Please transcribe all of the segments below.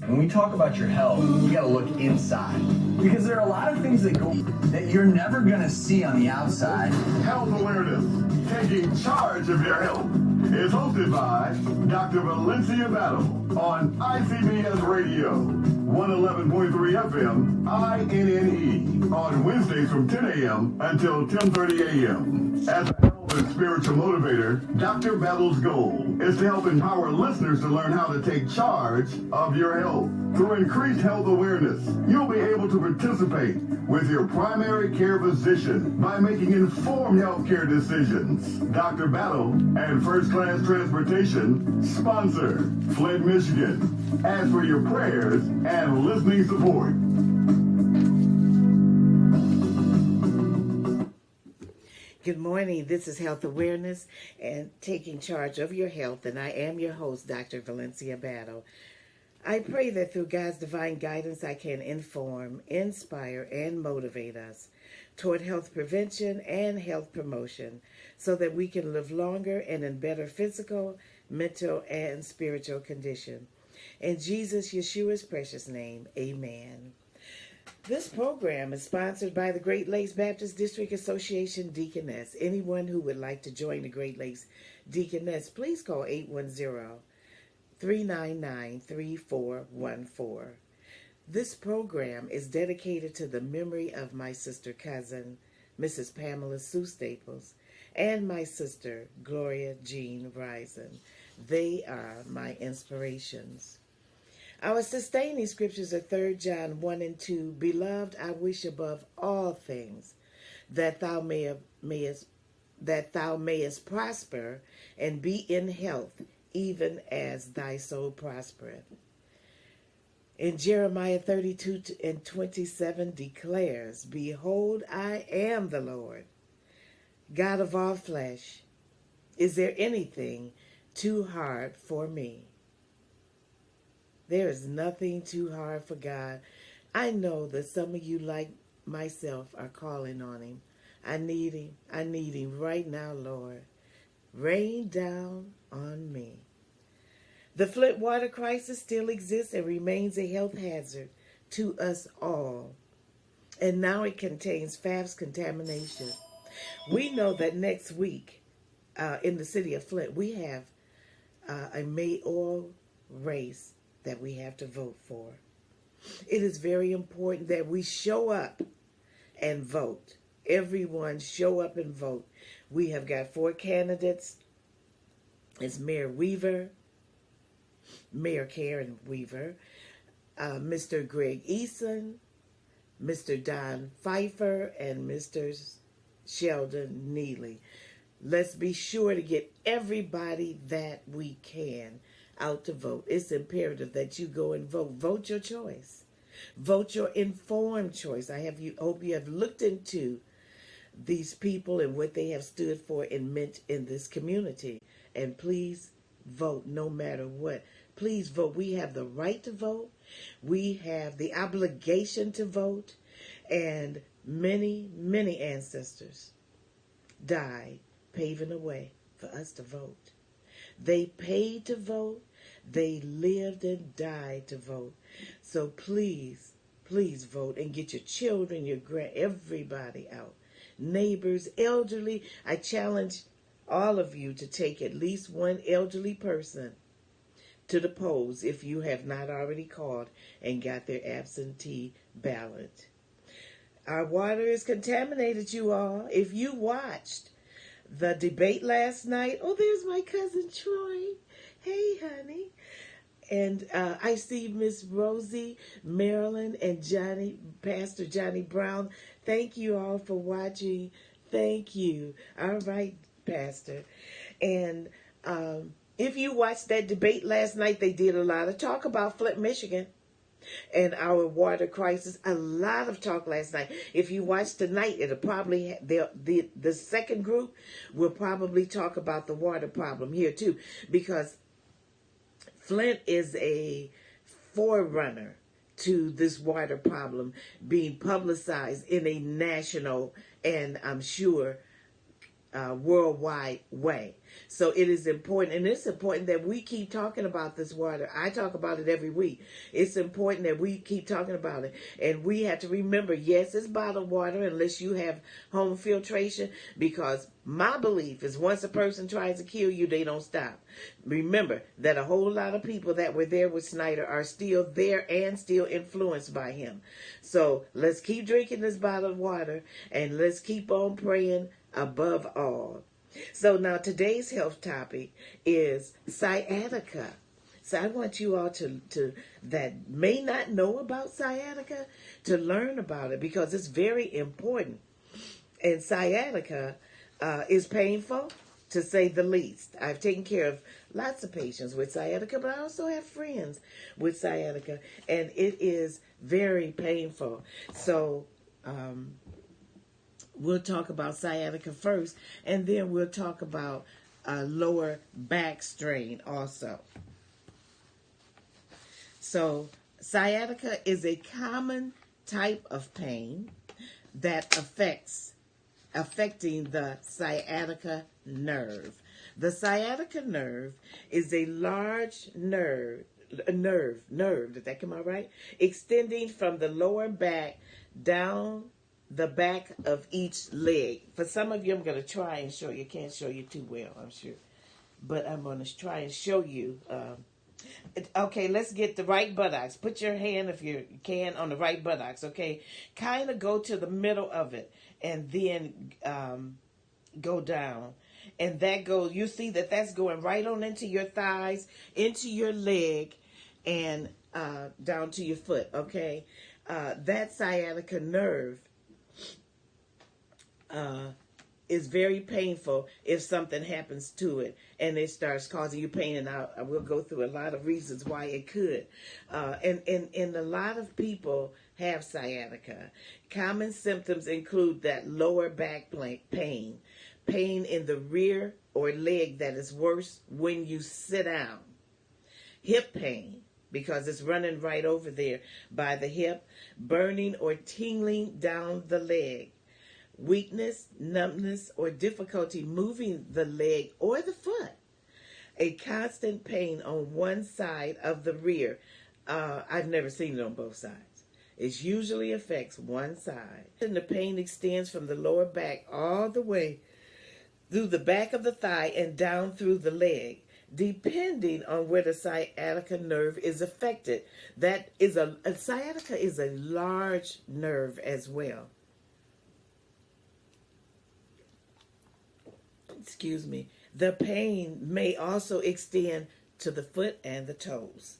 When we talk about your health, you gotta look inside. Because there are a lot of things that you're never gonna see on the outside. Health Awareness, taking charge of your health, is hosted by Dr. Valencia Battle on ICBS Radio, 111.3 FM, INNE, on Wednesdays from 10 a.m. until 10:30 a.m. As a health and spiritual motivator, Dr. Battle's goal is to help empower listeners to learn how to take charge of your health. Through increased health awareness, you'll be able to participate with your primary care physician by making informed healthcare decisions. Dr. Battle and First Class Transportation sponsor Flint, Michigan. As for your prayers and listening support. Good morning. This is Health Awareness and Taking Charge of Your Health, and I am your host, Dr. Valencia Battle. I pray that through God's divine guidance, I can inform, inspire, and motivate us toward health prevention and health promotion so that we can live longer and in better physical, mental, and spiritual condition. In Jesus Yeshua's precious name, amen. This program is sponsored by the Great Lakes Baptist District Association Deaconess. Anyone who would like to join the Great Lakes Deaconess, please call 810-399-3414. This program is dedicated to the memory of my sister cousin, Mrs. Pamela Sue Staples, and my sister, Gloria Jean Risen. They are my inspirations. Our sustaining scriptures are 3 John 1 and 2. Beloved, I wish above all things that thou mayest prosper and be in health, even as thy soul prospereth. In Jeremiah 32 and 27 declares, Behold, I am the Lord, God of all flesh. Is there anything too hard for me? There is nothing too hard for God. I know that some of you, like myself, are calling on him. I need him. I need him right now, Lord. Rain down on me. The Flint water crisis still exists and remains a health hazard to us all. And now it contains FAFS contamination. We know that next week in the city of Flint, we have a mayoral race that we have to vote for. It is very important that we show up and vote. Everyone show up and vote. We have got 4 candidates. It's Mayor Weaver, Mayor Karen Weaver, Mr. Greg Eason, Mr. Don Pfeiffer, and Mr. Sheldon Neely. Let's be sure to get everybody that we can out to vote. It's imperative that you go and vote. Vote your choice. Vote your informed choice. Hope you have looked into these people and what they have stood for and meant in this community. And please vote no matter what. Please vote. We have the right to vote. We have the obligation to vote. And many, many ancestors died paving the way for us to vote. They paid to vote. They lived and died to vote. So please, please vote and get your children, everybody out. Neighbors, elderly. I challenge all of you to take at least one elderly person to the polls if you have not already called and got their absentee ballot. Our water is contaminated, you all. If you watched the debate last night, oh, there's my cousin Troy. Hey, honey. And I see Miss Rosie, Marilyn, and Pastor Johnny Brown. Thank you all for watching. Thank you. All right, Pastor. And if you watched that debate last night, they did a lot of talk about Flint, Michigan, and our water crisis. A lot of talk last night. If you watch tonight, it'll probably the second group will probably talk about the water problem here too, because Flint is a forerunner to this water problem being publicized in a national and I'm sure worldwide way. So it is important, and it's important that we keep talking about this water. I talk about it every week. It's important that we keep talking about it, and we have to remember, yes, it's bottled water unless you have home filtration, because my belief is once a person tries to kill you, they don't stop. Remember that a whole lot of people that were there with Snyder are still there and still influenced by him. So let's keep drinking this bottled water, and let's keep on praying above all. So now today's health topic is sciatica. So I want you all to that may not know about sciatica to learn about it, because it's very important. And sciatica is painful, to say the least. I've taken care of lots of patients with sciatica, but I also have friends with sciatica, and it is very painful. So we'll talk about sciatica first, and then we'll talk about lower back strain also. So sciatica is a common type of pain that affecting the sciatica nerve. The sciatica nerve is a large nerve, did that come out right? Extending from the lower back down the back of each leg. For some of you, I'm going to try and show you. Can't show you too well, I'm sure. But I'm going to try and show you. Okay, let's get the right buttocks. Put your hand, if you can, on the right buttocks, okay? Kind of go to the middle of it, and then go down. And that goes, you see that that's going right on into your thighs, into your leg, and down to your foot, okay? That sciatica nerve is very painful if something happens to it and it starts causing you pain. And I will go through a lot of reasons why it could. And a lot of people have sciatica. Common symptoms include that lower back pain, pain in the rear or leg that is worse when you sit down, hip pain, because it's running right over there by the hip, burning or tingling down the leg, weakness, numbness, or difficulty moving the leg or the foot, a constant pain on one side of the rear. I've never seen it on both sides. It usually affects one side. And the pain extends from the lower back all the way through the back of the thigh and down through the leg, depending on where the sciatica nerve is affected. That is a sciatica is a large nerve as well. Excuse me. The pain may also extend to the foot and the toes.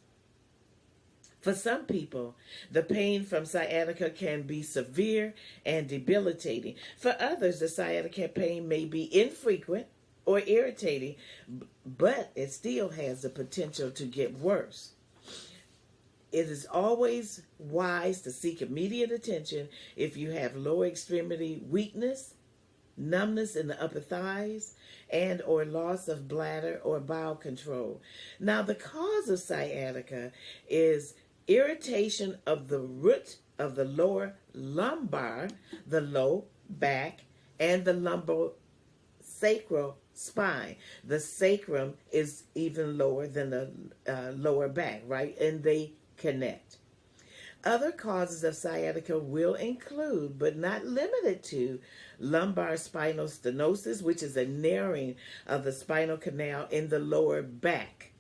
For some people, the pain from sciatica can be severe and debilitating. For others, the sciatica pain may be infrequent or irritating, but it still has the potential to get worse. It is always wise to seek immediate attention if you have lower extremity weakness, numbness in the upper thighs, and or loss of bladder or bowel control. Now, the cause of sciatica is irritation of the root of the lower lumbar, the low back, and the lumbosacral spine. The sacrum is even lower than the lower back, right? And they connect. Other causes of sciatica will include, but not limited to, lumbar spinal stenosis, which is a narrowing of the spinal canal in the lower back.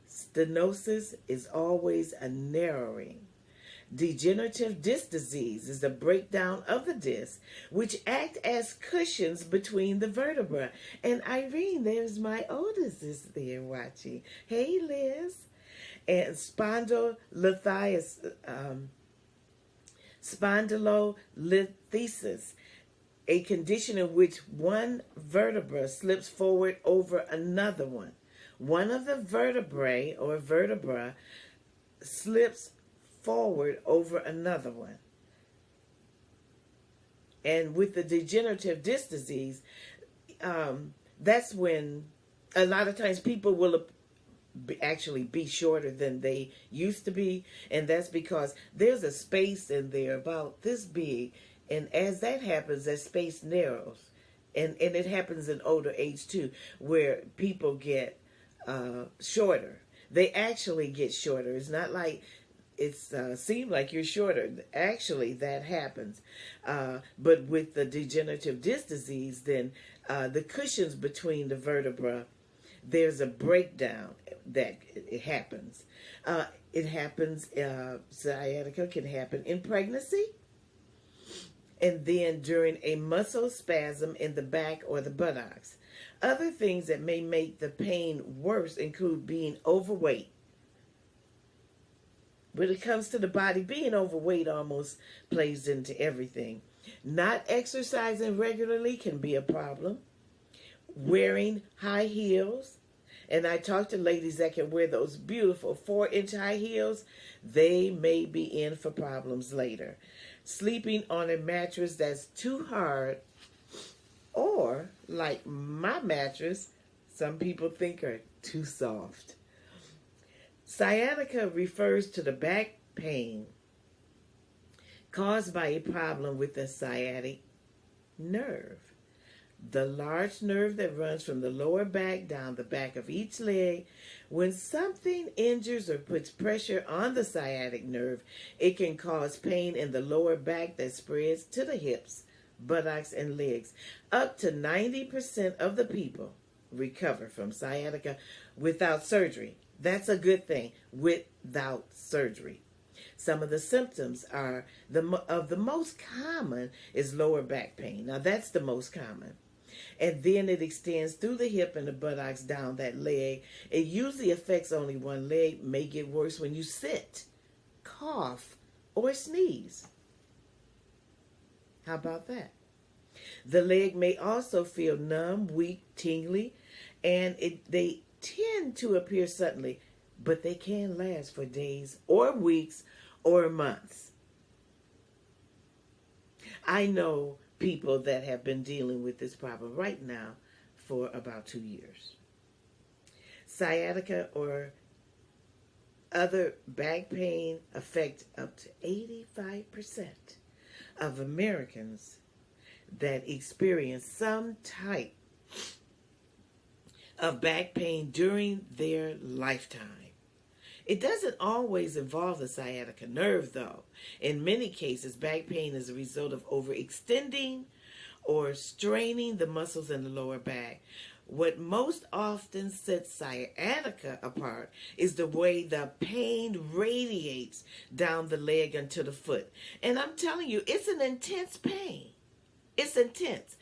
Stenosis is always a narrowing. Degenerative disc disease is a breakdown of the disc, which act as cushions between the vertebrae. And Irene, there's my oldest is there watching. Hey, Liz. And spondylolisthesis, a condition in which one vertebra slips forward over another one. One of the vertebrae or vertebra slips forward over another one. And with the degenerative disc disease, that's when a lot of times people will actually be shorter than they used to be, and that's because there's a space in there about this big, and as that happens, that space narrows, And it happens in older age too, where people get shorter. They actually get shorter. It's not like it's seemed like you're shorter. Actually, that happens. But with the degenerative disc disease, then the cushions between the vertebra, there's a breakdown that it happens. Sciatica can happen in pregnancy, and then during a muscle spasm in the back or the buttocks. Other things that may make the pain worse include being overweight. When it comes to the body, being overweight almost plays into everything. Not exercising regularly can be a problem. Wearing high heels. And I talk to ladies that can wear those beautiful 4-inch high heels. They may be in for problems later. Sleeping on a mattress that's too hard, or like my mattress, some people think are too soft. Sciatica refers to the back pain caused by a problem with the sciatic nerve, the large nerve that runs from the lower back down the back of each leg. When something injures or puts pressure on the sciatic nerve, it can cause pain in the lower back that spreads to the hips, buttocks, and legs. Up to 90% of the people recover from sciatica without surgery. That's a good thing, without surgery. Some of the symptoms are the most common is lower back pain. Now that's the most common. And then it extends through the hip and the buttocks down that leg. It usually affects only one leg, may get worse when you sit, cough, or sneeze. How about that? The leg may also feel numb, weak, tingly, and they tend to appear suddenly, but they can last for days or weeks or months. I know people that have been dealing with this problem right now for about 2 years. Sciatica or other back pain affect up to 85% of Americans that experience some type of back pain during their lifetime. It doesn't always involve the sciatica nerve, though. In many cases, back pain is a result of overextending or straining the muscles in the lower back. What most often sets sciatica apart is the way the pain radiates down the leg until the foot. And I'm telling you, it's an intense pain. It's intense.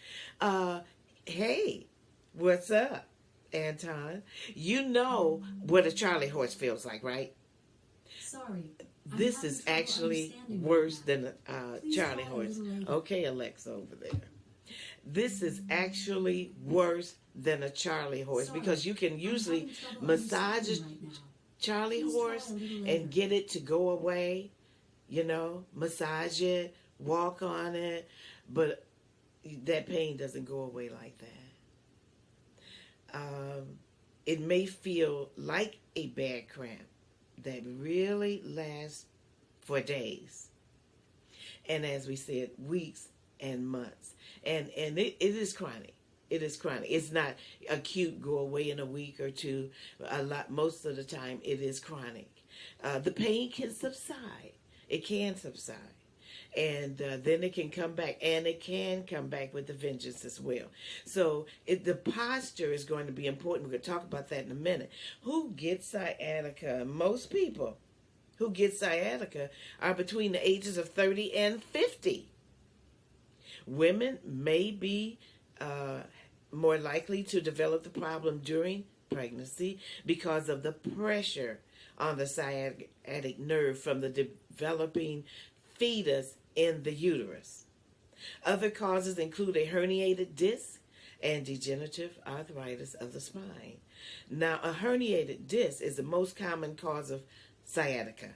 Hey, what's up, Anton? You know what a Charlie horse feels like, right? Sorry. This is actually worse than a Charlie horse. Okay, Alexa over there. This is actually worse than a Charlie horse because you can usually massage a Charlie horse and get it to go away, you know, massage it, walk on it, but that pain doesn't go away like that. It may feel like a bad cramp that really lasts for days. And as we said, weeks and months. And it is chronic. It is chronic. It's not acute, go away in a week or two. Most of the time, it is chronic. The pain can subside. It can subside. And then it can come back. And it can come back with a vengeance as well. So the posture is going to be important. We're going to talk about that in a minute. Who gets sciatica? Most people who get sciatica are between the ages of 30 and 50. Women may be more likely to develop the problem during pregnancy because of the pressure on the sciatic nerve from the developing fetus in the uterus. Other causes include a herniated disc and degenerative arthritis of the spine. Now, a herniated disc is the most common cause of sciatica.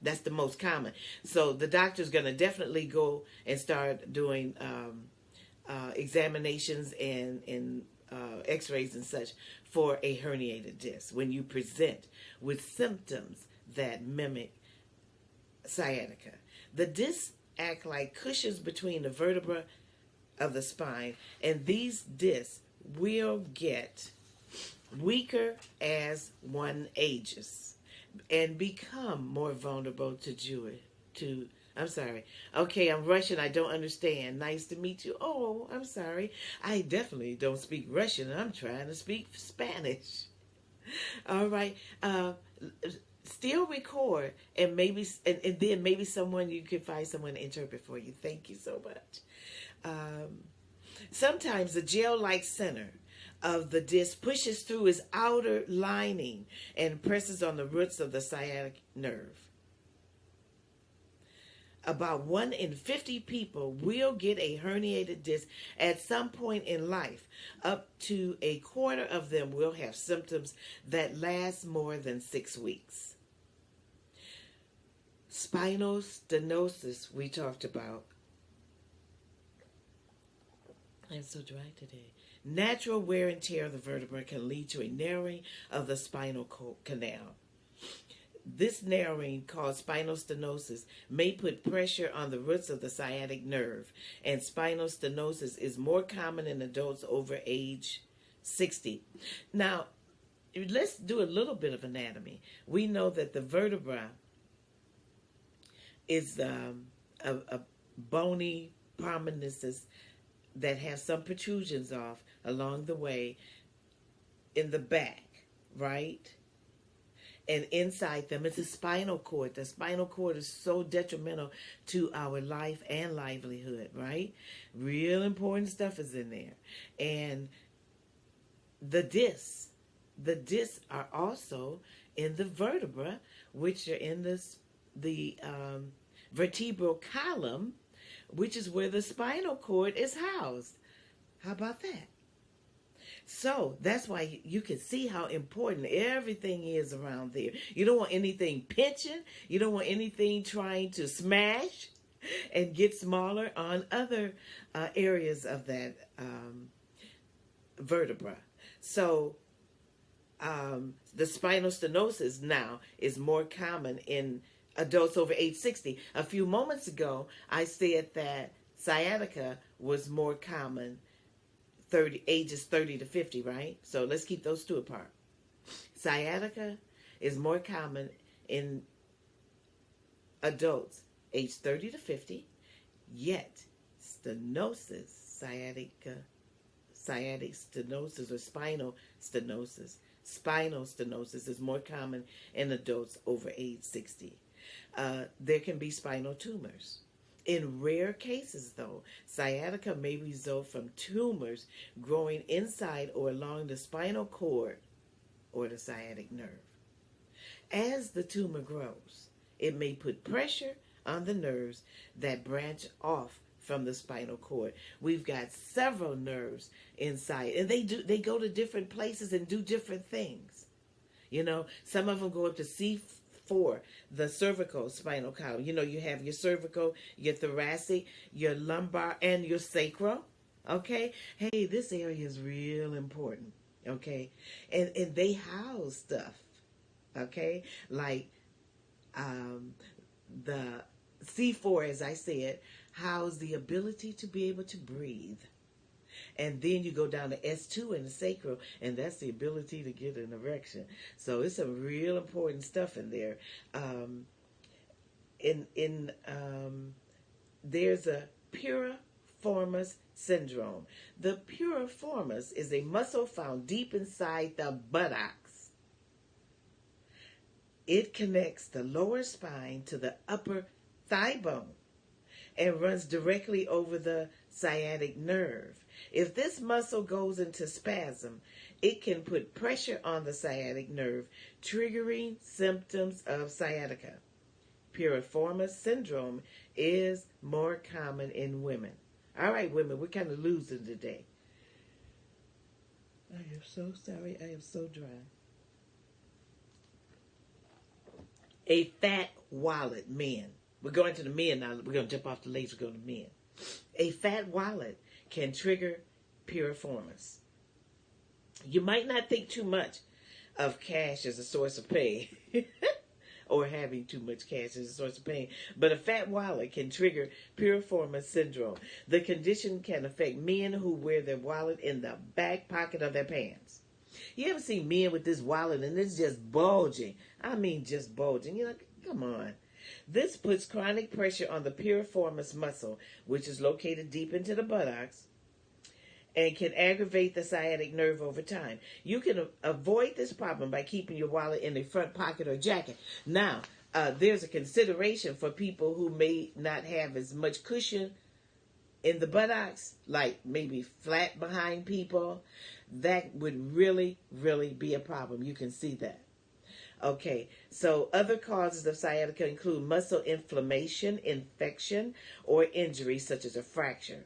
That's the most common. So the doctor's going to definitely go and start doing examinations and x-rays and such for a herniated disc when you present with symptoms that mimic sciatica. The discs act like cushions between the vertebra of the spine, and these discs will get weaker as one ages and become more vulnerable to I'm sorry. Okay, I'm Russian. I don't understand. Nice to meet you. Oh, I'm sorry. I definitely don't speak Russian. I'm trying to speak Spanish. All right. Still record, and maybe, and then maybe someone, you can find someone to interpret for you. Thank you so much. Sometimes the gel-like center of the disc pushes through its outer lining and presses on the roots of the sciatic nerve. About 1 in 50 people will get a herniated disc at some point in life. Up to a quarter of them will have symptoms that last more than 6 weeks. Spinal stenosis, we talked about. I'm so dry today. Natural wear and tear of the vertebra can lead to a narrowing of the spinal canal. This narrowing, called spinal stenosis, may put pressure on the roots of the sciatic nerve, and spinal stenosis is more common in adults over age 60. Now, let's do a little bit of anatomy. We know that the vertebra is a bony prominences that have some protrusions off along the way in the back, right? And inside them is the spinal cord. The spinal cord is so detrimental to our life and livelihood, right? Real important stuff is in there. And the discs are also in the vertebra, which are in the vertebral column, which is where the spinal cord is housed. How about that? So that's why you can see how important everything is around there. You don't want anything pinching. You don't want anything trying to smash and get smaller on other areas of that vertebra. So the spinal stenosis now is more common in adults over age 60. A few moments ago, I said that sciatica was more common ages 30 to 50, right? So let's keep those two apart. Sciatica is more common in adults age 30 to 50, yet stenosis, sciatic stenosis or spinal stenosis is more common in adults over age 60. There can be spinal tumors. In rare cases, though, sciatica may result from tumors growing inside or along the spinal cord or the sciatic nerve. As the tumor grows, it may put pressure on the nerves that branch off from the spinal cord. We've got several nerves inside, and they go to different places and do different things. You know, some of them go up to C4, the cervical spinal column. You know, you have your cervical, your thoracic, your lumbar, and your sacral. Okay? Hey, this area is real important. Okay? And they house stuff. Okay? Like the C4, as I said, house the ability to be able to breathe. And then you go down to S2 in the sacral, and that's the ability to get an erection. So it's some real important stuff in there. There's a piriformis syndrome. The piriformis is a muscle found deep inside the buttocks. It connects the lower spine to the upper thigh bone and runs directly over the sciatic nerve. If this muscle goes into spasm, it can put pressure on the sciatic nerve, triggering symptoms of sciatica. Piriformis syndrome is more common in women. All right, women, we're kind of losing today. I am so sorry. I am so dry. A fat wallet, men. We're going to the men now. We're going to jump off the ladies. We're going to men. A fat wallet can trigger piriformis. You might not think too much of cash as a source of pay. or having too much cash is a source of pain. But a fat wallet can trigger piriformis syndrome. The condition can affect men who wear their wallet in the back pocket of their pants. You ever see men with this wallet and it's just bulging? I mean, just bulging. You're like, come on. This puts chronic pressure on the piriformis muscle, which is located deep into the buttocks, and can aggravate the sciatic nerve over time. You can avoid this problem by keeping your wallet in the front pocket or jacket. Now, there's a consideration for people who may not have as much cushion in the buttocks, like maybe flat behind people. That would really, really be a problem. You can see that. Okay, so other causes of sciatica include muscle inflammation, infection, or injury such as a fracture.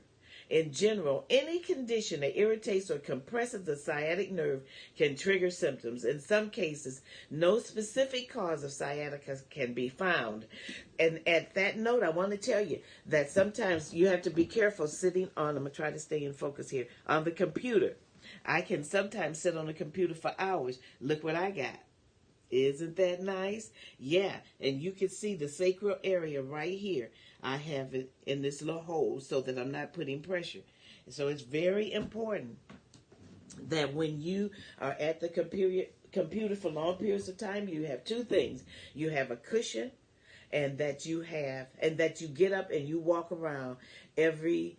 In general, any condition that irritates or compresses the sciatic nerve can trigger symptoms. In some cases, no specific cause of sciatica can be found. And at that note, I want to tell you that sometimes you have to be careful sitting on, I'm going to try to stay in focus here, on the computer. I can sometimes sit on the computer for hours. Look what I got. Isn't that nice? Yeah, and you can see the sacral area right here. I have it in this little hole so that I'm not putting pressure. So it's very important that when you are at the computer for long periods of time, you have two things. You have a cushion, and that you get up and you walk around every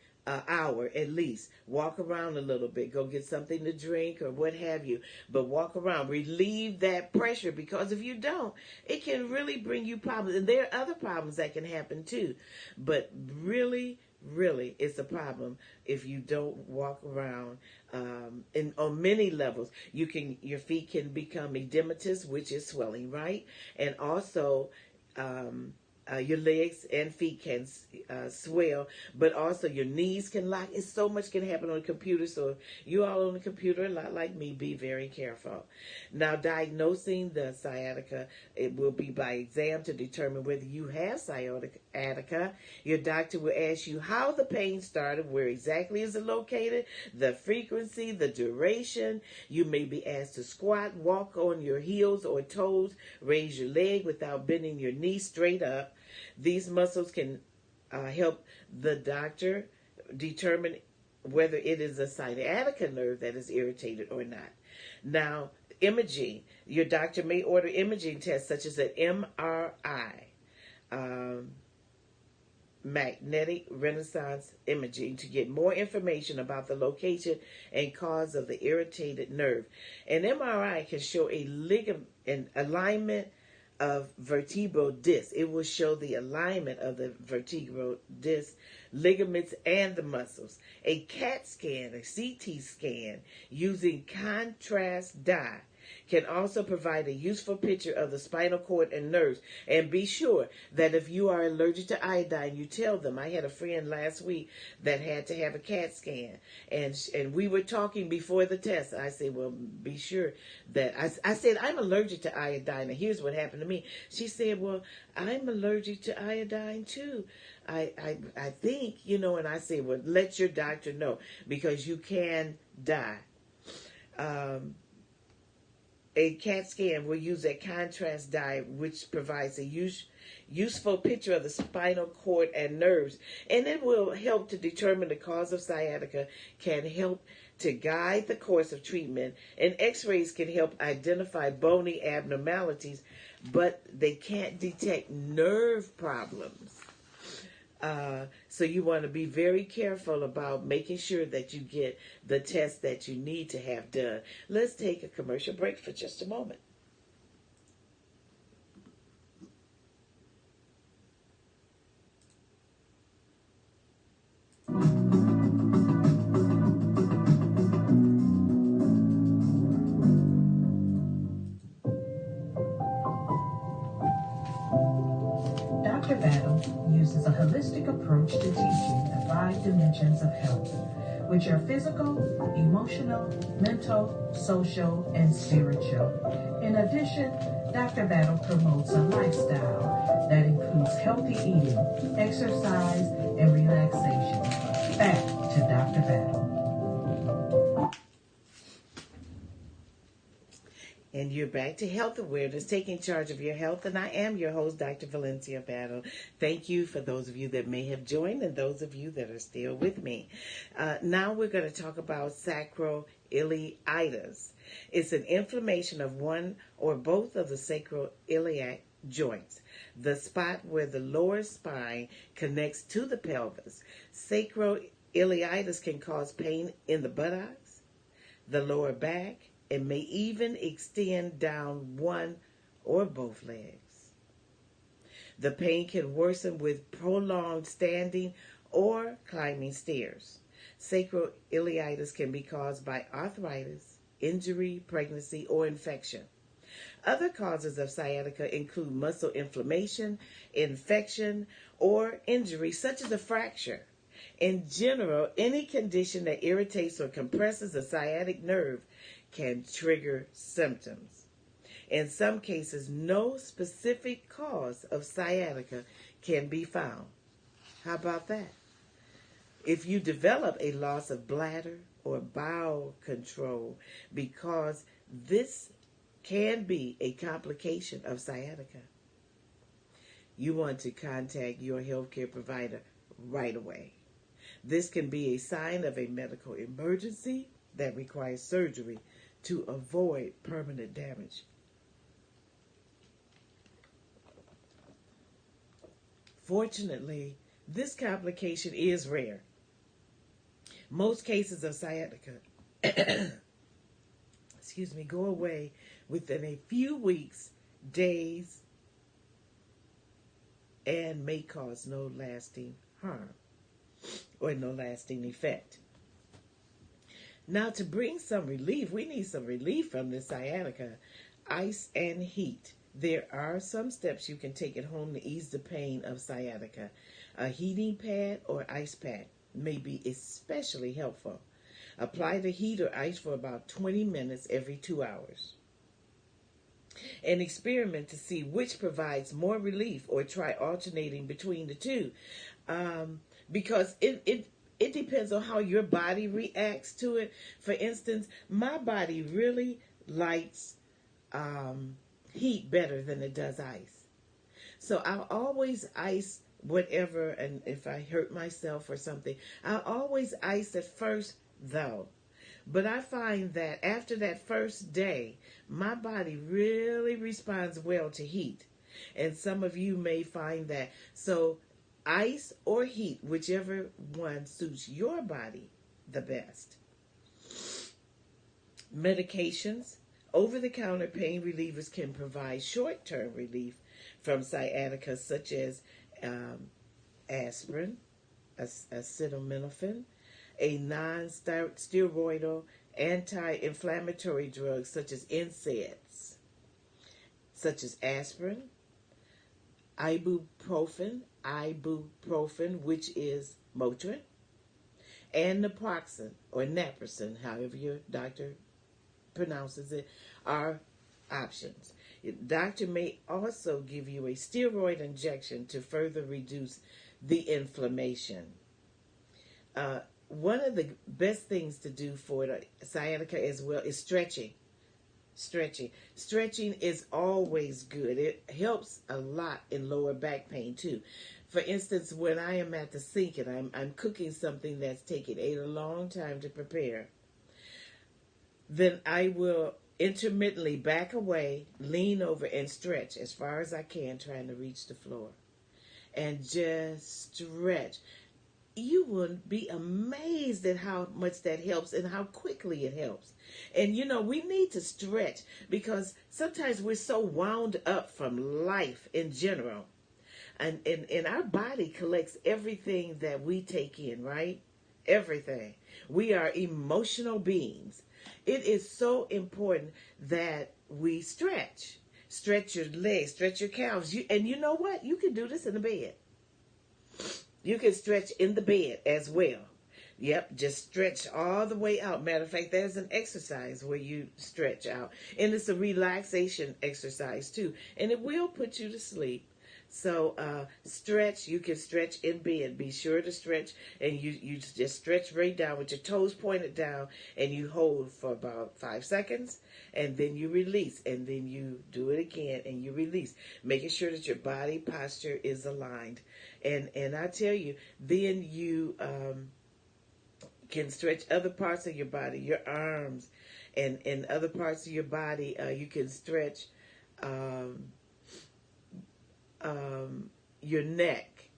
hour at least. Walk around a little bit. Go get something to drink or what have you. But walk around. Relieve that pressure, because if you don't, it can really bring you problems. And there are other problems that can happen too. But really, really, it's a problem if you don't walk around. On many levels, your feet can become edematous, which is swelling, right? And also, your legs and feet can swell, but also your knees can lock. It's so much can happen on the computer. So if you all on the computer, a lot like me, be very careful. Now, diagnosing the sciatica, it will be by exam to determine whether you have sciatica. Your doctor will ask you how the pain started, where exactly is it located, the frequency, the duration. You may be asked to squat, walk on your heels or toes, raise your leg without bending your knee straight up. These muscles can help the doctor determine whether it is a sciatica nerve that is irritated or not. Now, imaging. Your doctor may order imaging tests such as an MRI, magnetic resonance imaging, to get more information about the location and cause of the irritated nerve. An MRI can show an alignment of vertebral disc. It will show the alignment of the vertebral disc, ligaments, and the muscles. A CAT scan, a CT scan, using contrast dye, can also provide a useful picture of the spinal cord and nerves. And be sure that if you are allergic to iodine, you tell them. I had a friend last week that had to have a CAT scan, and we were talking before the test. I said, well, be sure that, I said, I'm allergic to iodine, and here's what happened to me. She said, well, I'm allergic to iodine too. I think, and I said, well, let your doctor know, because you can die. A CAT scan will use a contrast dye, which provides a useful picture of the spinal cord and nerves, and it will help to determine the cause of sciatica, can help to guide the course of treatment, and x-rays can help identify bony abnormalities, but they can't detect nerve problems. So you want to be very careful about making sure that you get the test that you need to have done. Let's take a commercial break for just a moment. Dr. Battle uses a holistic approach to teaching the 5 dimensions of health, which are physical, emotional, mental, social, and spiritual. In addition, Dr. Battle promotes a lifestyle that includes healthy eating, exercise, and relaxation. Back to Dr. Battle. And you're back to Health Awareness, taking charge of your health. And I am your host, Dr. Valencia Battle. Thank you for those of you that may have joined and those of you that are still with me. Now we're going to talk about sacroiliitis. It's an inflammation of one or both of the sacroiliac joints, the spot where the lower spine connects to the pelvis. Sacroiliitis can cause pain in the buttocks, the lower back, and may even extend down one or both legs. The pain can worsen with prolonged standing or climbing stairs. Sacroiliitis can be caused by arthritis, injury, pregnancy, or infection. Other causes of sciatica include muscle inflammation, infection, or injury, such as a fracture. In general, any condition that irritates or compresses the sciatic nerve can trigger symptoms. In some cases, no specific cause of sciatica can be found. How about that? If you develop a loss of bladder or bowel control, because this can be a complication of sciatica, you want to contact your healthcare provider right away. This can be a sign of a medical emergency that requires surgery to avoid permanent damage. Fortunately, this complication is rare. Most cases of sciatica go away within a few weeks, days, and may cause no lasting harm or no lasting effect. Now, to bring some relief, we need some relief from this sciatica. Ice and heat. There are some steps you can take at home to ease the pain of sciatica. A heating pad or ice pack may be especially helpful. Apply the heat or ice for about 20 minutes every 2 hours. And experiment to see which provides more relief, or try alternating between the two. Because it depends on how your body reacts to it. For instance, my body really likes heat better than it does ice. So I'll always ice whatever, and if I hurt myself or something, I'll always ice at first though. But I find that after that first day, my body really responds well to heat. And some of you may find that. So ice or heat, whichever one suits your body the best. Medications. Over-the-counter pain relievers can provide short-term relief from sciatica, such as aspirin, acetaminophen, a non-steroidal anti-inflammatory drugs such as NSAIDs, such as aspirin, ibuprofen, which is Motrin, and naproxen, or naproxen, however your doctor pronounces it, are options. The doctor may also give you a steroid injection to further reduce the inflammation. One of the best things to do for the sciatica as well is stretching. Stretching is always good. It helps a lot in lower back pain too. For instance, when I am at the sink and I'm cooking something that's taken a long time to prepare, then I will intermittently back away, lean over, and stretch as far as I can, trying to reach the floor. And just stretch. You will be amazed at how much that helps and how quickly it helps. And we need to stretch because sometimes we're so wound up from life in general. And our body collects everything that we take in, right? Everything. We are emotional beings. It is so important that we stretch. Stretch your legs, stretch your calves. And you know what? You can do this in the bed. You can stretch in the bed as well. Yep, just stretch all the way out. Matter of fact, there's an exercise where you stretch out. And it's a relaxation exercise too. And it will put you to sleep. So stretch, you can stretch in bed. Be sure to stretch, and you just stretch right down with your toes pointed down, and you hold for about 5 seconds, and then you release, and then you do it again, and you release, making sure that your body posture is aligned. And I tell you, then you can stretch other parts of your body, your arms, and other parts of your body. You can stretch your neck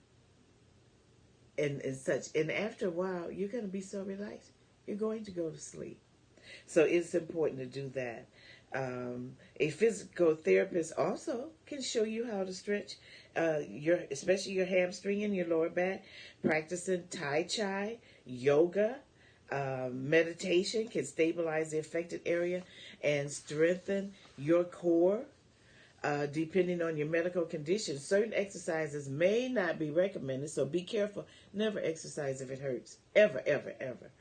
and such. And after a while, you're going to be so relaxed, you're going to go to sleep. So it's important to do that. A physical therapist also can show you how to stretch especially your hamstring and your lower back. Practicing Tai Chi, yoga, meditation can stabilize the affected area and strengthen your core. Depending on your medical condition, certain exercises may not be recommended, so be careful. Never exercise if it hurts. Ever, ever, ever.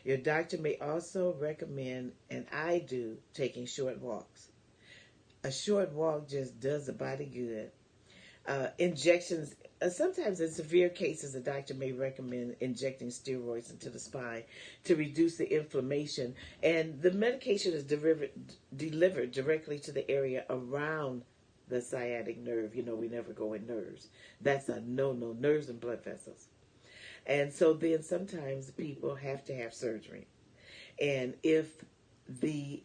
Your doctor may also recommend, and I do, taking short walks. A short walk just does the body good. Injections, sometimes in severe cases, a doctor may recommend injecting steroids into the spine to reduce the inflammation, and the medication is delivered directly to the area around the sciatic nerve. You know, we never go in nerves. That's a no-no, nerves and blood vessels. And so then sometimes people have to have surgery. And if the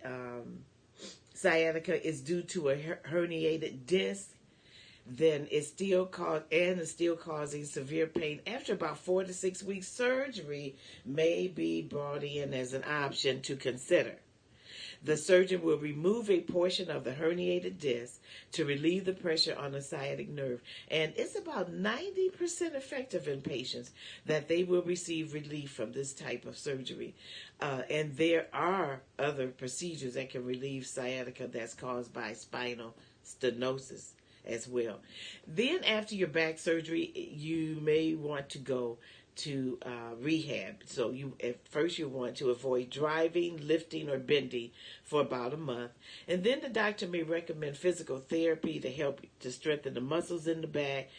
sciatica is due to a herniated disc, then it's still causing severe pain. After about 4 to 6 weeks, surgery may be brought in as an option to consider. The surgeon will remove a portion of the herniated disc to relieve the pressure on the sciatic nerve. And it's about 90% effective in patients that they will receive relief from this type of surgery. And there are other procedures that can relieve sciatica that's caused by spinal stenosis as well. Then after your back surgery, you may want to go to rehab. So at first you want to avoid driving, lifting, or bending for about a month. And then the doctor may recommend physical therapy to help to strengthen the muscles in the back.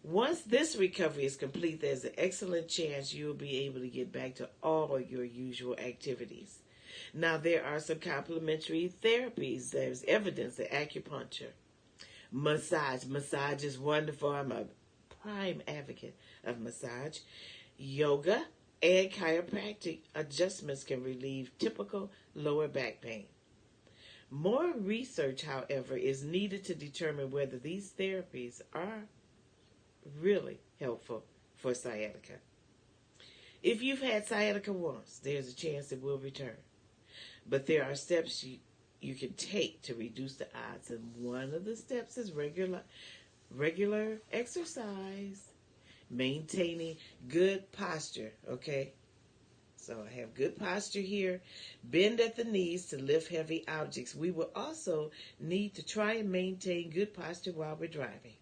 Once this recovery is complete, there's an excellent chance you'll be able to get back to all your usual activities. Now, there are some complementary therapies. There's evidence that acupuncture, massage is wonderful. I'm a prime advocate of massage. Yoga and chiropractic adjustments can relieve typical lower back pain. More research, however, is needed to determine whether these therapies are really helpful for sciatica. If you've had sciatica once, there's a chance it will return. But there are steps you can take to reduce the odds, and one of the steps is regular exercise. Maintaining good posture, okay? So I have good posture here. Bend at the knees to lift heavy objects. We will also need to try and maintain good posture while we're driving.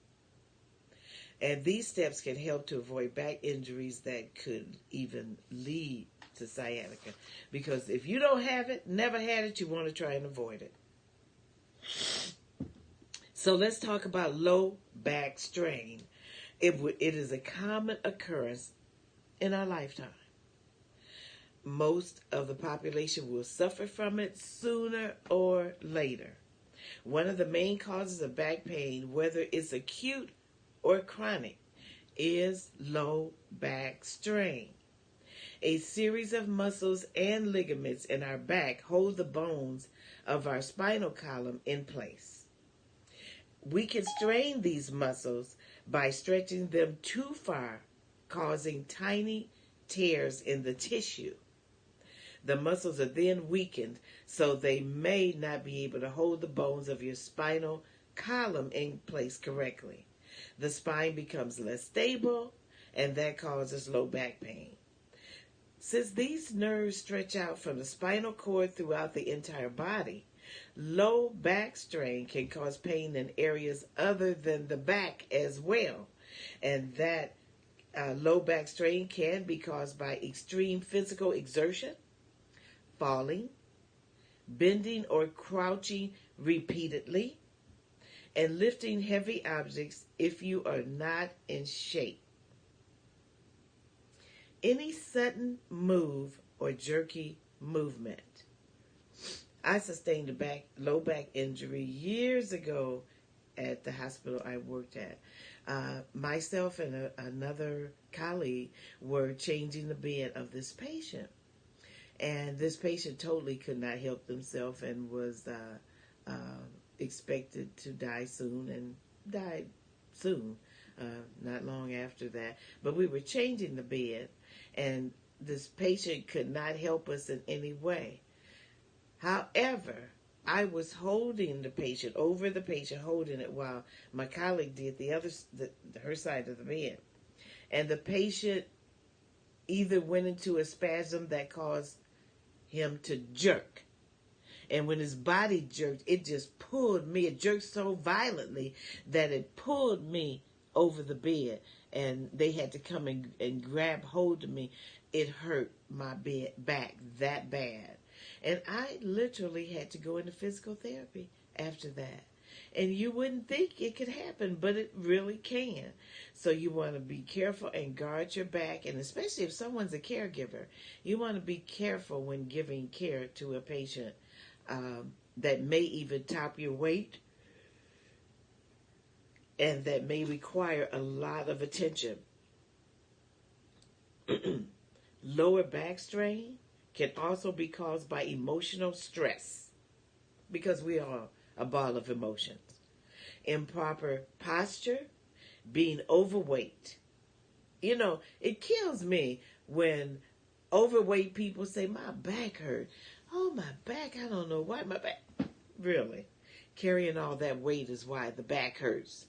And these steps can help to avoid back injuries that could even lead to sciatica. Because if you don't have it, never had it, you want to try and avoid it. So let's talk about low back strain. It is a common occurrence in our lifetime. Most of the population will suffer from it sooner or later. One of the main causes of back pain, whether it's acute or chronic, is low back strain. A series of muscles and ligaments in our back hold the bones of our spinal column in place. We can strain these muscles by stretching them too far, causing tiny tears in the tissue. The muscles are then weakened, so they may not be able to hold the bones of your spinal column in place correctly. The spine becomes less stable, and that causes low back pain. Since these nerves stretch out from the spinal cord throughout the entire body, low back strain can cause pain in areas other than the back as well. And that low back strain can be caused by extreme physical exertion, falling, bending or crouching repeatedly, and lifting heavy objects if you are not in shape. Any sudden move or jerky movement. I sustained a low back injury years ago at the hospital I worked at. Myself and another colleague were changing the bed of this patient. And this patient totally could not help themselves and was expected to die soon, and died soon, not long after that. But we were changing the bed, and this patient could not help us in any way. However, I was holding the patient, over the patient, holding it while my colleague did her side of the bed. And the patient either went into a spasm that caused him to jerk. And when his body jerked, it just pulled me. It jerked so violently that it pulled me over the bed. And they had to come and grab hold of me. It hurt my back that bad. And I literally had to go into physical therapy after that. And you wouldn't think it could happen, but it really can. So you want to be careful and guard your back, and especially if someone's a caregiver, you want to be careful when giving care to a patient that may even top your weight and that may require a lot of attention. Lower back strain can also be caused by emotional stress, because we are a ball of emotions. Improper posture, being overweight. You know, it kills me when overweight people say, my back hurt. Oh, my back, I don't know why my back. Really? Carrying all that weight is why the back hurts.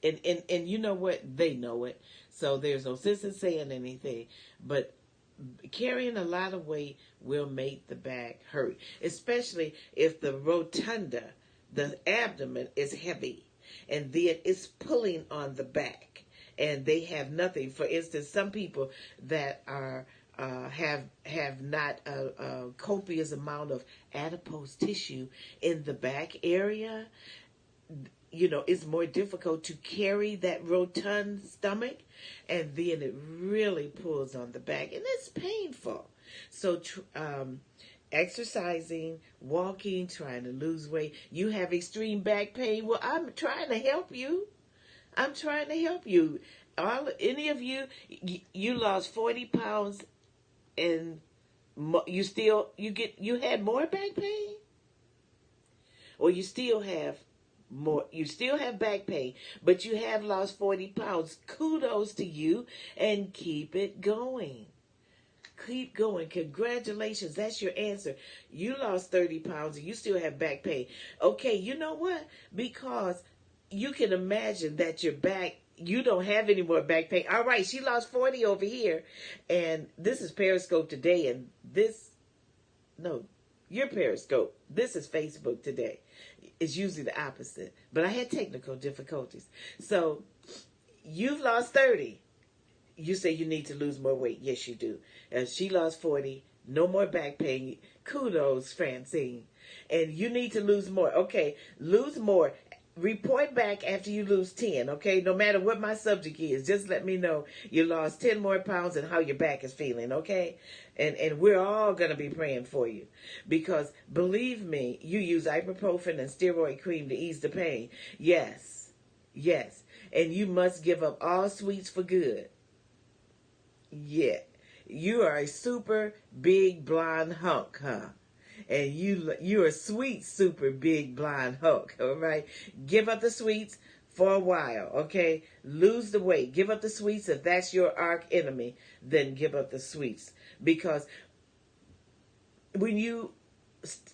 And you know what? They know it. So there's no sense in saying anything. But carrying a lot of weight will make the back hurt, especially if the rotunda, the abdomen, is heavy, and then it's pulling on the back, and they have nothing. For instance, some people that are have not a copious amount of adipose tissue in the back area, you know, it's more difficult to carry that rotund stomach, and then it really pulls on the back, and it's painful. So exercising, walking, trying to lose weight. You have extreme back pain. Well, I'm trying to help you. Any of you, you lost 40 pounds, and you had more back pain, or you still have back pain, but you have lost 40 pounds. Kudos to you, and keep it going. Keep going. Congratulations. That's your answer. You lost 30 pounds and you still have back pain. Okay, you know what? Because you can imagine that your back, you don't have any more back pain. All right, she lost 40 over here, and this is Periscope today, and your Periscope. This is Facebook today. It's usually the opposite, but I had technical difficulties. So you've lost 30. You say you need to lose more weight. Yes, you do. And she lost 40. No more back pain. Kudos, Francine. And you need to lose more. Okay, lose more. Report back after you lose 10, okay? No matter what my subject is, just let me know you lost 10 more pounds and how your back is feeling, okay? And we're all going to be praying for you. Because, believe me, you use ibuprofen and steroid cream to ease the pain. Yes. And you must give up all sweets for good. Yeah. You are a super big blonde hunk, huh? And you're a sweet, super big blonde hunk, all right? Give up the sweets for a while, okay? Lose the weight. Give up the sweets. If that's your arch enemy, then give up the sweets. Because when you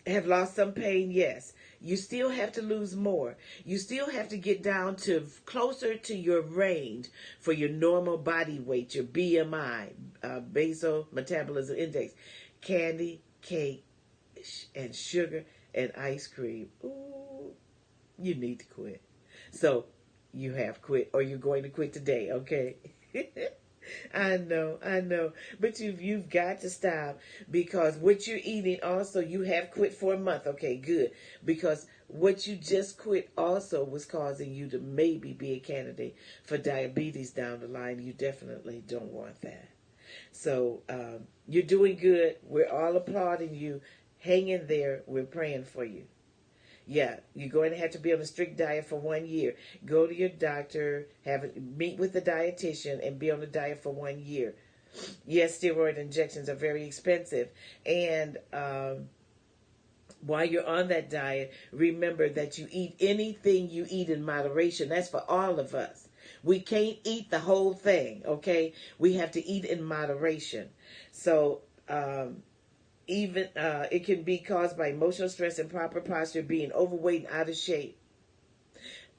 have lost some pain, yes, you still have to lose more. You still have to get down to closer to your range for your normal body weight, your BMI, basal metabolism index. Candy, cake, and sugar and ice cream. Ooh, you need to quit. So you have quit, or you're going to quit today, okay? I know. But you've got to stop, because what you're eating also, you have quit for a month. Okay, good. Because what you just quit also was causing you to maybe be a candidate for diabetes down the line. You definitely don't want that. So you're doing good. We're all applauding you. Hang in there. We're praying for you. Yeah, you're going to have to be on a strict diet for 1 year. Go to your doctor, meet with the dietitian, and be on a diet for 1 year. Yes, steroid injections are very expensive. And while you're on that diet, remember that you eat anything you eat in moderation. That's for all of us. We can't eat the whole thing, okay? We have to eat in moderation. So, even it can be caused by emotional stress, improper posture, being overweight and out of shape.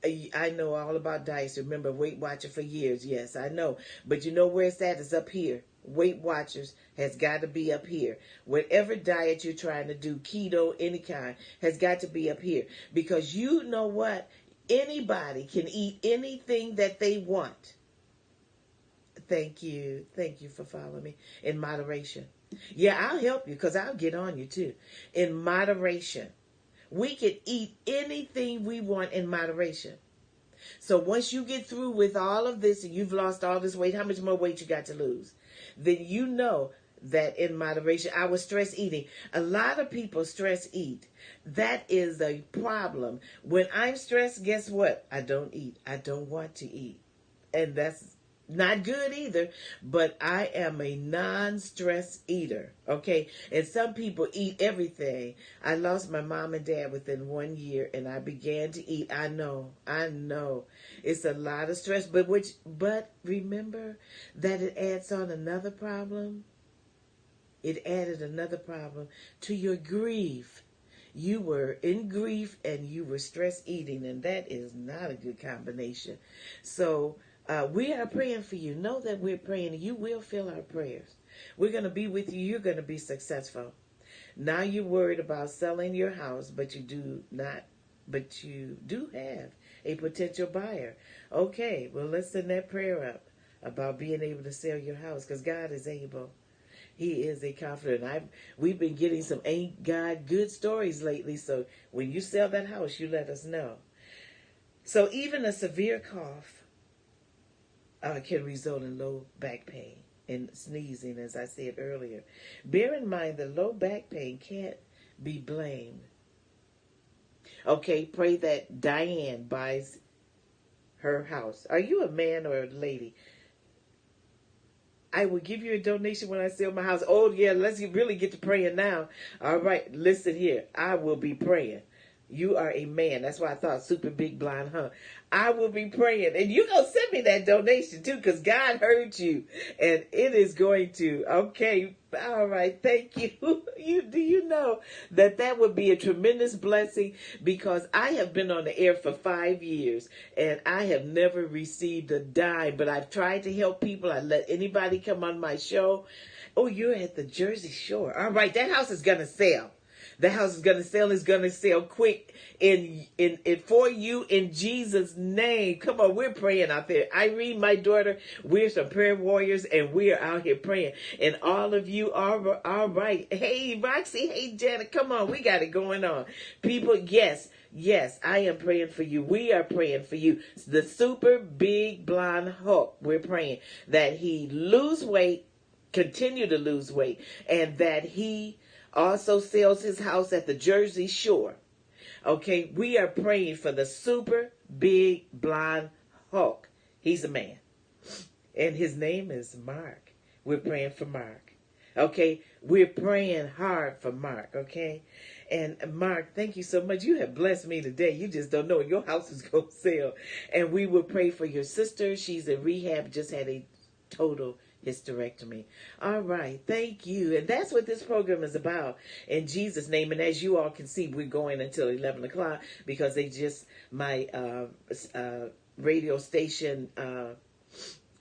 I know all about diets. Remember, Weight Watcher for years. Yes, I know. But you know where it's at? It's up here. Weight Watchers has got to be up here. Whatever diet you're trying to do, keto, any kind, has got to be up here. Because you know what? Anybody can eat anything that they want. Thank you. Thank you for following me. In moderation. Yeah, I'll help you, because I'll get on you too. In moderation. We can eat anything we want in moderation. So once you get through with all of this and you've lost all this weight, how much more weight you got to lose? Then you know that in moderation. I was stress eating. A lot of people stress eat. That is a problem. When I'm stressed, guess what? I don't eat. I don't want to eat. And that's not good either, but I am a non-stress eater, okay? And some people eat everything. I lost my mom and dad within 1 year, and I began to eat. I know. It's a lot of stress, but remember that it adds on another problem. It added another problem to your grief. You were in grief and you were stress eating, and that is not a good combination. So, we are praying for you. Know that we're praying. You will feel our prayers. We're going to be with you. You're going to be successful. Now you're worried about selling your house, but you do have a potential buyer. Okay, well, let's send that prayer up about being able to sell your house, because God is able. He is a confident. We've been getting some ain't God good stories lately. So when you sell that house, you let us know. So even a severe cough can result in low back pain and sneezing, as I said earlier. Bear in mind that low back pain can't be blamed. Okay, pray that Diane buys her house. Are you a man or a lady? I will give you a donation when I sell my house. Oh, yeah, let's really get to praying now. All right, listen here. I will be praying. You are a man. That's why I thought super big blind, huh? I will be praying. And you're going to send me that donation too, because God heard you. And it is going to. Okay. All right. Thank you. Do you know that would be a tremendous blessing? Because I have been on the air for 5 years and I have never received a dime, but I've tried to help people. I let anybody come on my show. Oh, you're at the Jersey Shore. All right. That house is going to sell. The house is going to sell. It's going to sell quick in for you in Jesus' name. Come on, we're praying out there. Irene, my daughter, we're some prayer warriors, and we are out here praying. And all of you are all right. Hey, Roxy. Hey, Janet. Come on, we got it going on. People, yes, I am praying for you. We are praying for you. The super big blonde Hulk. We're praying that he lose weight, continue to lose weight, and that he also sells his house at the Jersey Shore. Okay, we are praying for the super big blonde Hulk. He's a man. And his name is Mark. We're praying for Mark. Okay, we're praying hard for Mark. Okay, and Mark, thank you so much. You have blessed me today. You just don't know. Your house is going to sell. And we will pray for your sister. She's in rehab, just had a total hysterectomy. All right, thank you. And that's what this program is about, in Jesus' name. And as you all can see, we're going until 11 o'clock because my radio station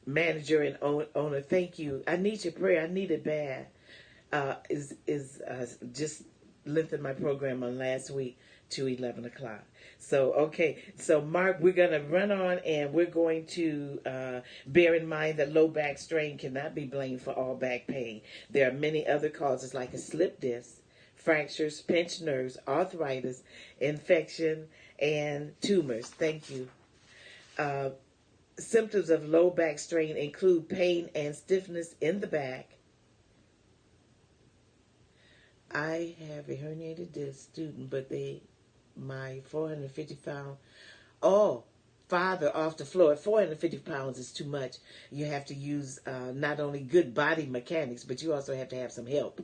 manager and owner, thank you. I need your prayer. I need it bad. Just lengthened my program on last week to 11 o'clock. So, okay. So, Mark, we're going to run on and we're going to bear in mind that low back strain cannot be blamed for all back pain. There are many other causes like a slip disc, fractures, pinched nerves, arthritis, infection, and tumors. Thank you. Uh, Symptoms of low back strain include pain and stiffness in the back. I have a herniated disc student, but my 450-pound, father off the floor. 450 pounds is too much. You have to use not only good body mechanics, but you also have to have some help.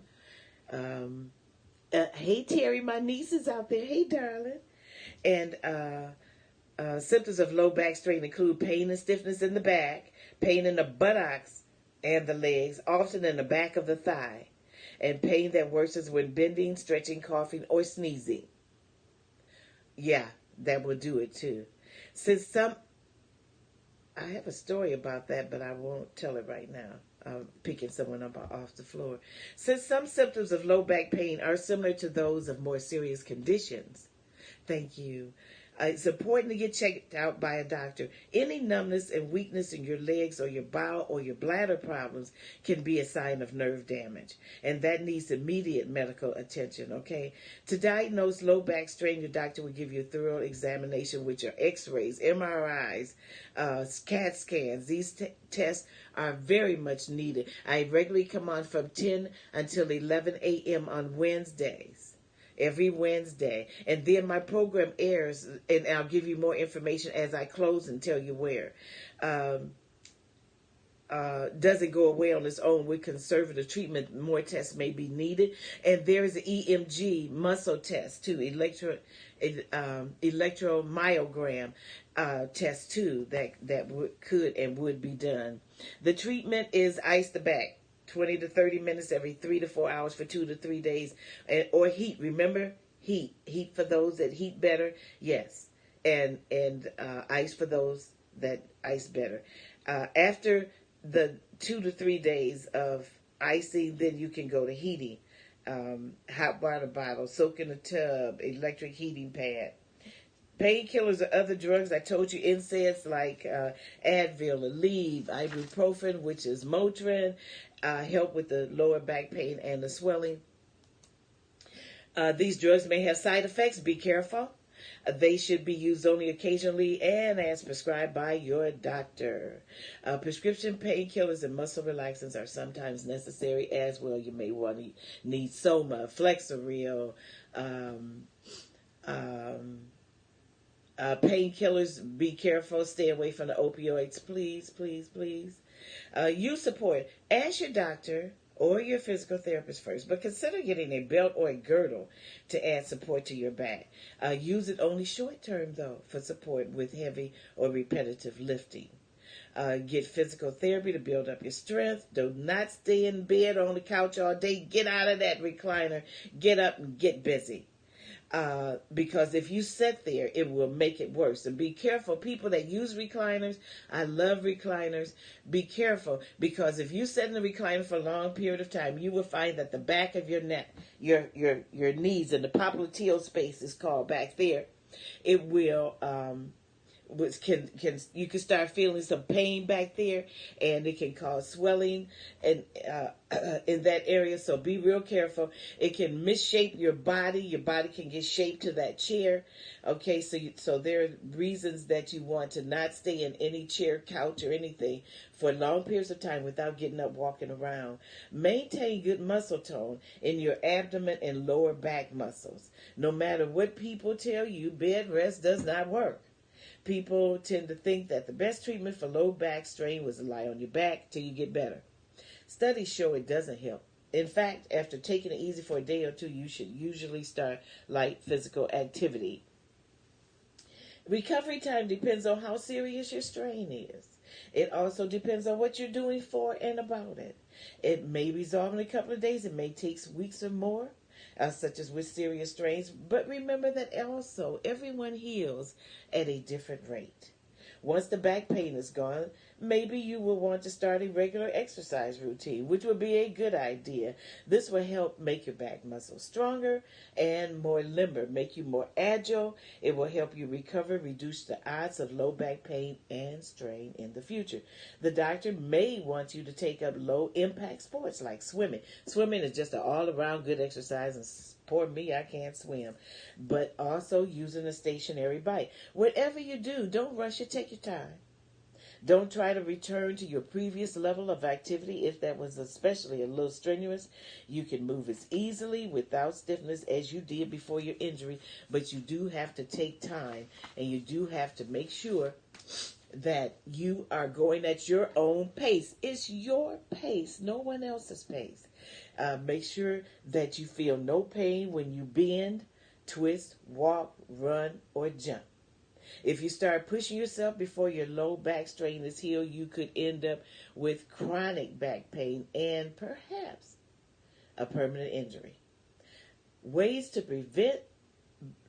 Hey, Terry, my niece is out there. Hey, darling. And symptoms of low back strain include pain and stiffness in the back, pain in the buttocks and the legs, often in the back of the thigh, and pain that worsens when bending, stretching, coughing, or sneezing. Yeah, that will do it too. I have a story about that, but I won't tell it right now. I'm picking someone up off the floor. Since some symptoms of low back pain are similar to those of more serious conditions, thank you. It's important to get checked out by a doctor. Any numbness and weakness in your legs or your bowel or your bladder problems can be a sign of nerve damage, and that needs immediate medical attention, okay? To diagnose low back strain, your doctor will give you a thorough examination with your x-rays, MRIs, CAT scans. These tests are very much needed. I regularly come on from 10 until 11 a.m. on Wednesdays. Every Wednesday. And then my program airs, and I'll give you more information as I close and tell you where. Doesn't go away on its own. With conservative treatment, more tests may be needed. And there is an EMG muscle test too, electromyogram test too, that could and would be done. The treatment is ice the back. 20 to 30 minutes every 3 to 4 hours for 2 to 3 days, or heat. Remember, heat for those that heat better, yes, and ice for those that ice better. After the 2 to 3 days of icing, then you can go to heating. Hot water bottle, soak in a tub, electric heating pad. Painkillers or other drugs, I told you, NSAIDs like Advil, Aleve, ibuprofen, which is Motrin, help with the lower back pain and the swelling. These drugs may have side effects. Be careful. They should be used only occasionally and as prescribed by your doctor. Prescription painkillers and muscle relaxants are sometimes necessary as well. You may need Soma, Flexeril, painkillers. Be careful. Stay away from the opioids, please, please, please. Use support. Ask your doctor or your physical therapist first, but consider getting a belt or a girdle to add support to your back. Use it only short term, though, for support with heavy or repetitive lifting. Get physical therapy to build up your strength. Do not stay in bed or on the couch all day. Get out of that recliner. Get up and get busy. Because if you sit there, it will make it worse. And be careful, people that use recliners. I love recliners. Be careful, because if you sit in a recliner for a long period of time, you will find that the back of your neck, your knees, and the popliteal space is called back there, it will you can start feeling some pain back there, and it can cause swelling and in that area. So be real careful. It can misshape your body. Your body can get shaped to that chair. Okay, so there are reasons that you want to not stay in any chair, couch, or anything for long periods of time without getting up, walking around. Maintain good muscle tone in your abdomen and lower back muscles. No matter what people tell you, bed rest does not work. People tend to think that the best treatment for low back strain was to lie on your back till you get better. Studies show it doesn't help. In fact, after taking it easy for a day or two, you should usually start light physical activity. Recovery time depends on how serious your strain is. It also depends on what you're doing for and about it. It may resolve in a couple of days. It may take weeks or more. Such as with serious strains, but remember that also everyone heals at a different rate. Once the back pain is gone, maybe you will want to start a regular exercise routine, which would be a good idea. This will help make your back muscles stronger and more limber, make you more agile. It will help you recover, reduce the odds of low back pain and strain in the future. The doctor may want you to take up low impact sports like swimming. Swimming is just an all around good exercise, and poor me, I can't swim. But also using a stationary bike. Whatever you do, don't rush it, take your time. Don't try to return to your previous level of activity if that was especially a little strenuous. You can move as easily without stiffness as you did before your injury, but you do have to take time, and you do have to make sure that you are going at your own pace. It's your pace, no one else's pace. Make sure that you feel no pain when you bend, twist, walk, run, or jump. If you start pushing yourself before your low back strain is healed, you could end up with chronic back pain and perhaps a permanent injury. Ways to prevent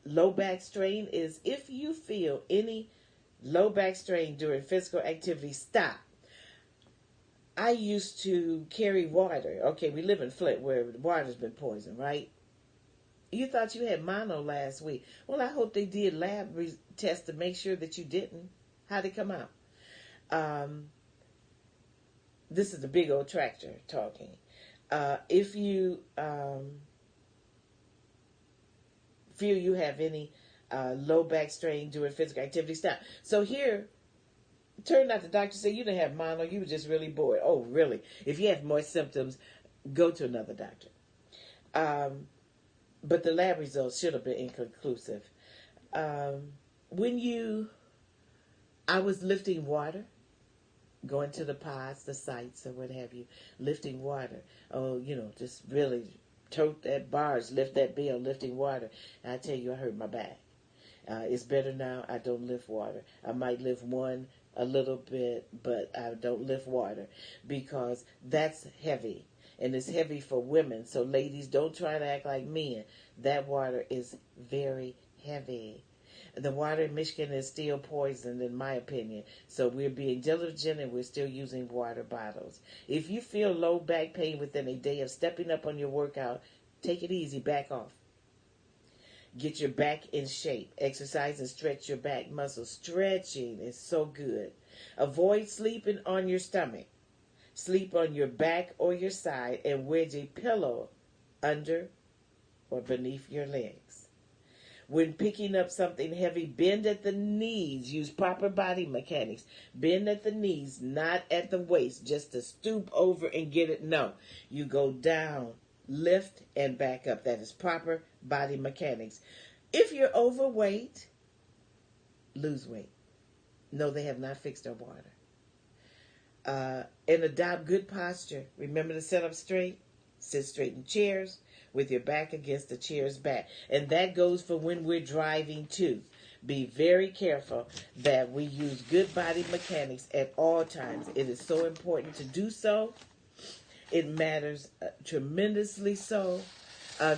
low back strain is if you feel any low back strain during physical activity, stop. I used to carry water. Okay, we live in Flint where the water's been poisoned, right? You thought you had mono last week. Well, I hope they did lab tests to make sure that you didn't. How'd it come out? This is the big old tractor talking. If you feel you have any low back strain during physical activity, stop. So here, it turned out the doctor said you didn't have mono, you were just really bored. Oh, really? If you have more symptoms, go to another doctor. But the lab results should have been inconclusive. I was lifting water, going to the pods, the sites, or what have you, lifting water. Oh, just really tote that barge, lift that bale, lifting water. And I tell you, I hurt my back. It's better now. I don't lift water. I might lift one a little bit, but I don't lift water because that's heavy. And it's heavy for women. So ladies, don't try to act like men. That water is very heavy. The water in Michigan is still poisoned, in my opinion. So we're being diligent, and we're still using water bottles. If you feel low back pain within a day of stepping up on your workout, take it easy, back off. Get your back in shape. Exercise and stretch your back muscles. Stretching is so good. Avoid sleeping on your stomach. Sleep on your back or your side and wedge a pillow under or beneath your legs. When picking up something heavy, bend at the knees. Use proper body mechanics. Bend at the knees, not at the waist, just to stoop over and get it. No, you go down, lift, and back up. That is proper body mechanics. If you're overweight, lose weight. No, they have not fixed our water. And adopt good posture. Remember to sit up straight. Sit straight in chairs with your back against the chair's back. And that goes for when we're driving too. Be very careful that we use good body mechanics at all times. It is so important to do so. It matters tremendously so.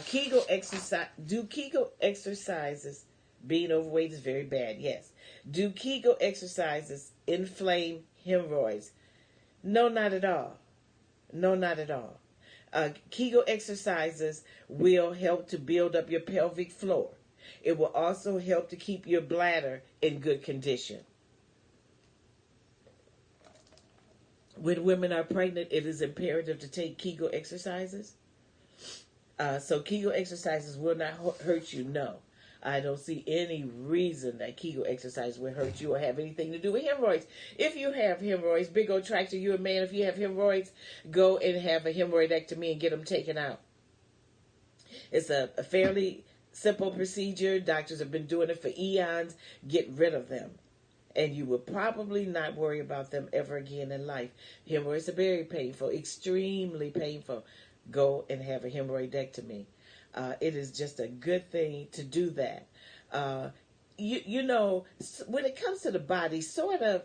Kegel exercise. Do Kegel exercises. Being overweight is very bad. Yes. Do Kegel exercises inflame hemorrhoids? No, not at all. No, not at all. Kegel exercises will help to build up your pelvic floor. It will also help to keep your bladder in good condition. When women are pregnant, it is imperative to take Kegel exercises. So Kegel exercises will not hurt you, no. I don't see any reason that Kegel exercise will hurt you or have anything to do with hemorrhoids. If you have hemorrhoids, big old tractor, you're a man. If you have hemorrhoids, go and have a hemorrhoidectomy and get them taken out. It's a fairly simple procedure. Doctors have been doing it for eons. Get rid of them. And you will probably not worry about them ever again in life. Hemorrhoids are very painful, extremely painful. Go and have a hemorrhoidectomy. It is just a good thing to do that. You know, when it comes to the body, sort of,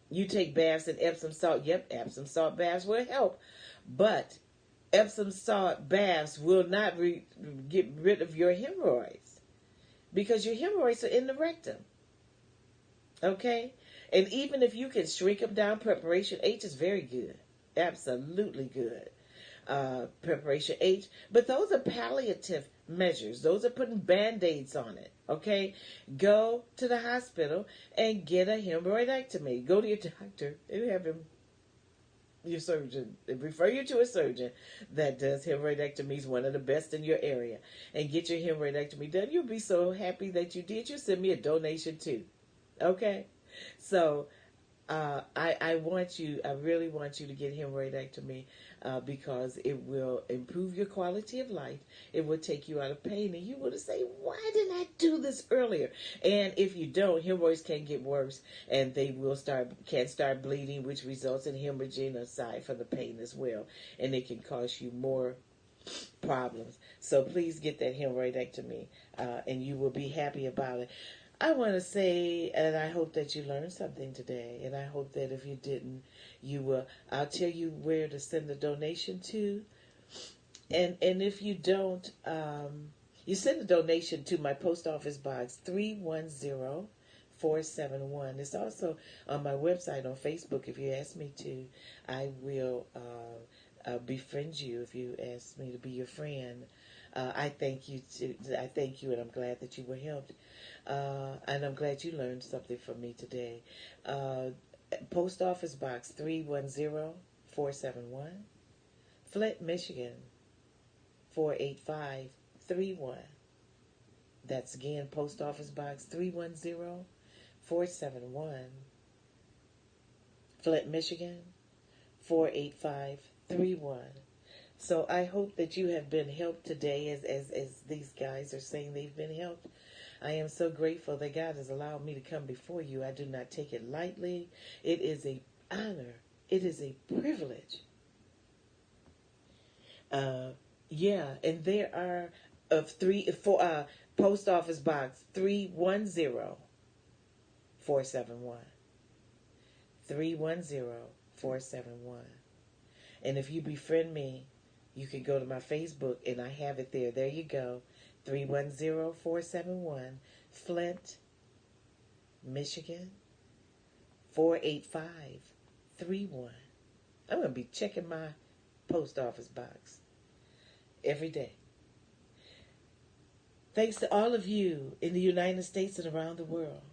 you take baths in Epsom salt. Yep, Epsom salt baths will help. But Epsom salt baths will not get rid of your hemorrhoids because your hemorrhoids are in the rectum. Okay? And even if you can shrink them down, preparation H is very good. Absolutely good. Preparation H. But those are palliative measures. Those are putting band-aids on it. Okay? Go to the hospital and get a hemorrhoidectomy. Go to your doctor and have him, your surgeon, refer you to a surgeon that does hemorrhoidectomies, one of the best in your area, and get your hemorrhoidectomy done. You'll be so happy that you did. You send me a donation too. Okay? So I really want you to get hemorrhoidectomy because it will improve your quality of life. It will take you out of pain, and you will say, "Why didn't I do this earlier?" And if you don't, hemorrhoids can get worse, and they can start bleeding, which results in hemorrhaging aside from the pain as well, and it can cause you more problems. So please get that hemorrhoidectomy, and you will be happy about it. I want to say, and I hope that you learned something today, and I hope that if you didn't, you will. I'll tell you where to send the donation to, and if you don't, you send the donation to my post office box 310471. It's also on my website on Facebook. If you ask me to, I will befriend you if you ask me to be your friend. I thank you, and I'm glad that you were helped. And I'm glad you learned something from me today. Post Office Box 310471, Flint, Michigan 48531. That's again Post Office Box 310471, Flint, Michigan 48531. So I hope that you have been helped today, as these guys are saying they've been helped. I am so grateful that God has allowed me to come before you. I do not take it lightly. It is an honor. It is a privilege. And there are Post Office Box 310471. 310471. And if you befriend me, you can go to my Facebook, and I have it there. There you go. 310471, Flint, Michigan 48531. I'm going to be checking my post office box every day. Thanks to all of you in the United States and around the world.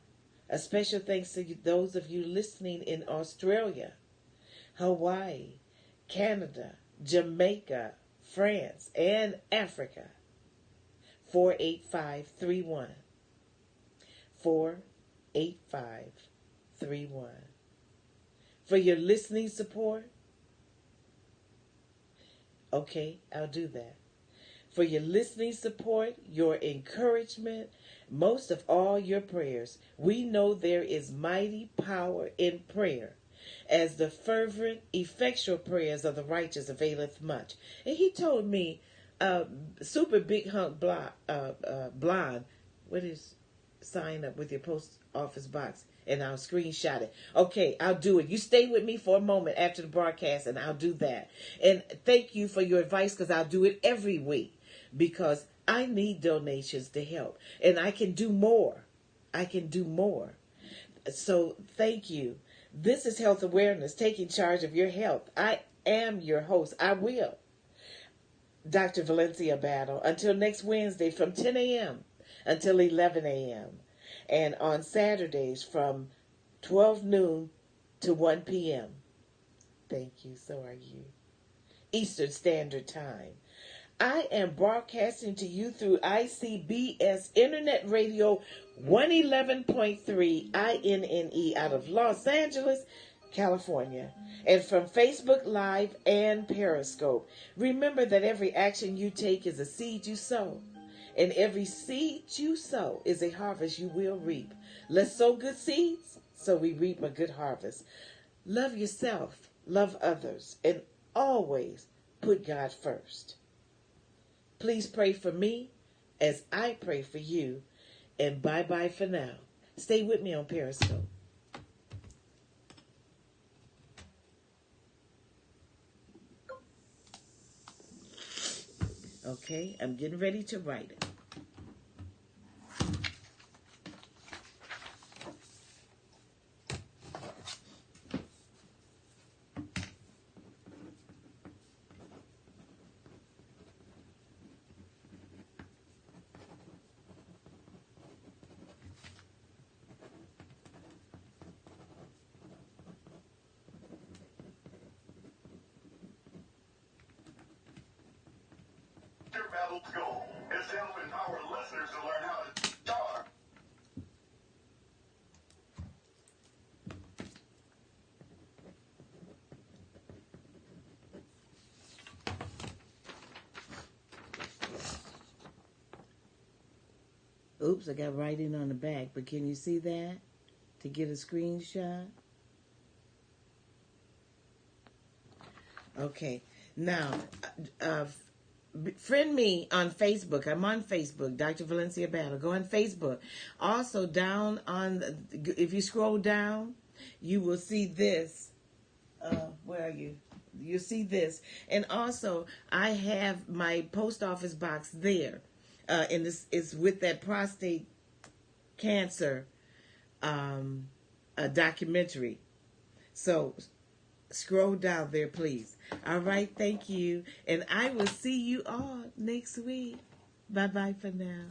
A special thanks to those of you listening in Australia, Hawaii, Canada, Jamaica, France, and Africa. 48531. 48531. For your listening support. Okay, I'll do that. For your listening support, your encouragement, most of all your prayers. We know there is mighty power in prayer, as the fervent, effectual prayers of the righteous availeth much. And he told me, super big hunk blonde, what is, sign up with your post office box, and I'll screenshot it. Okay, I'll do it. You stay with me for a moment after the broadcast, and I'll do that. And thank you for your advice, because I'll do it every week, because I need donations to help, and I can do more. I can do more. So thank you. This is Health Awareness, taking charge of your health. I am your host. I will. Dr. Valencia Battle. Until next Wednesday from 10 a.m. until 11 a.m. And on Saturdays from 12 noon to 1 p.m. Thank you. So are you. Eastern Standard Time. I am broadcasting to you through ICBS Internet Radio 111.3 INNE out of Los Angeles, California, and from Facebook Live and Periscope. Remember that every action you take is a seed you sow, and every seed you sow is a harvest you will reap. Let's sow good seeds so we reap a good harvest. Love yourself, love others, and always put God first. Please pray for me as I pray for you, and bye-bye for now. Stay with me on Periscope. Okay, I'm getting ready to write it. Battle's goal is to help empower listeners to learn how to charge. Oops, I got writing on the back, but can you see that to get a screenshot? Okay, now, friend me on Facebook. I'm on Facebook, Dr. Valencia Battle. Go on Facebook. Also, down on, if you scroll down, you will see this. Where are you? You'll see this. And also, I have my post office box there. And this is with that prostate cancer documentary. So scroll down there, please. All right, thank you. And I will see you all next week. Bye-bye for now.